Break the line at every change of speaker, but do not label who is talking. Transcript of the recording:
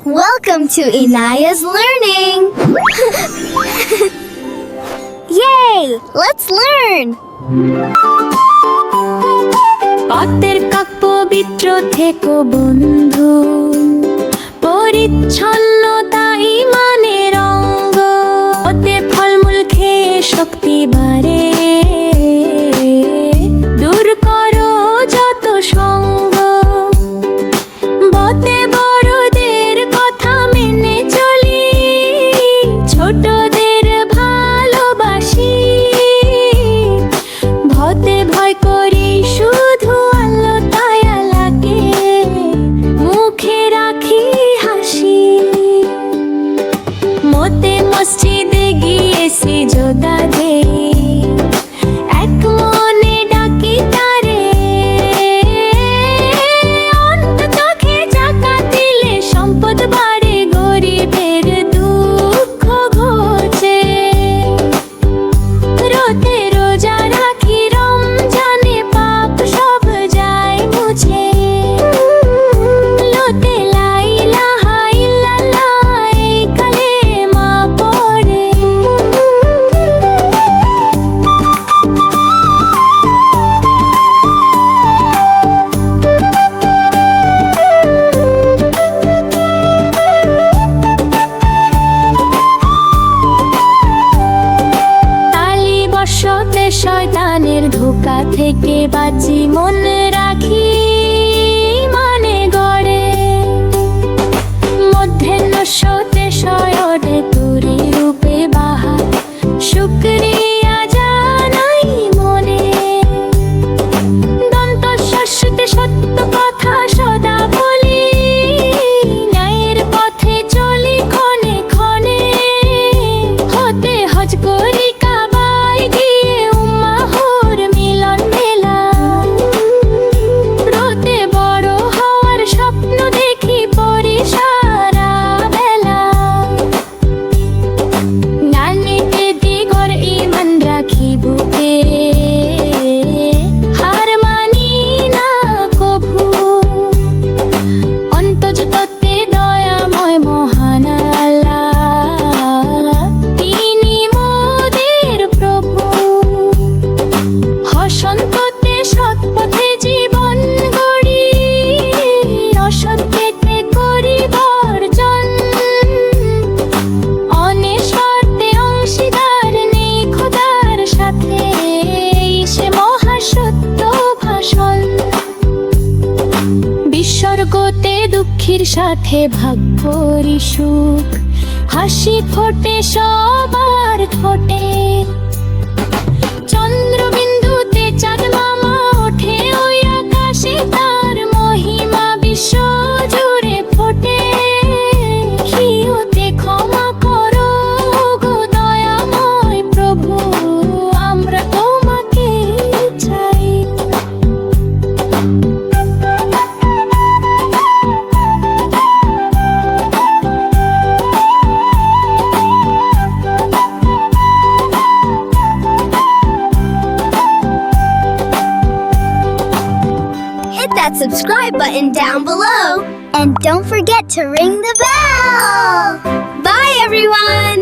Welcome to Inaya's Learning! Yay! Let's learn!
পাতের কাক পবিত্র থেকো বন্ধু, পরিচ্ছন্নতা ঈমানের অঙ্গ, ওতে ফলমূল খেয়ে শক্তি বাড়ে, দূর করো যত সঙ্গ। বতে বড়দের কথা মেনে চলি, ছোটদের ভালোবাসি, ভতে ভয় করি শুধু আল্লাহ তাআলাকে, মুখে রাখি হাসি। মতে মসজিদে গিয়ে সিজদা দেই, এক মনে ডাকি তারে, অন্ধ চোখে যাকাত দিলে সম্পদ বাড়ে, গরিবের দুঃখ ঘোচে। রোজে রোজা রাখি, রমজানে পাপ সব যায় মুছে। লোতে লা ইলাহা ইল্লাল্লাহ এই কালেমা পড়ে। তালি বর্ষতে শয়তানের ধোঁকা থেকে বাঁচি, মন রাখি মানে গড়ে। মধ্যাহ্ন সতে শয়নে তুরি রূপে বাহার, শুকরিয়া জানাই মনে। দন্ত শস্যতে সত্য কথা সদা বলি, ন্যায়ের পথে চলি ক্ষণে ক্ষণে। হতে হজ করি কাবায় গিয়ে, উম্মাহর মিলন মেলা। রোতে বড় হওয়ার স্বপ্ন দেখি, পড়ি সারা বেলা। নানিতে দিগর ঈমান রাখি বুকে, হার মানি না কভু। অন্তর্জগতে দয়াময় মহান আল্লাহ, তিনি মোদের প্রভু। হসন্ততে সৎ পথে জীবন গড়ি, অসত্যতে করি বর্জন। অনিঃস্বার্থে অংশীদার নেই খোদার সাথে, সে মহাসত্য ভাষণ। বিসর্গতে দুঃখীর সাথে ভাগ করি সুখ, হাসি ফোটে সবার ঠোঁটে। চন্দ্রবিন্দুতে চাঁদ মামা ওঠে, ওই আকাশে তার মহিমা বিশ্ব জুড়ে ফোটে। হিউতে ক্ষমা করো গো দয়াময় প্রভু, আমরা তোমাকে চাই।
Hit that subscribe button down below. And don't forget to ring the bell! Bye, everyone!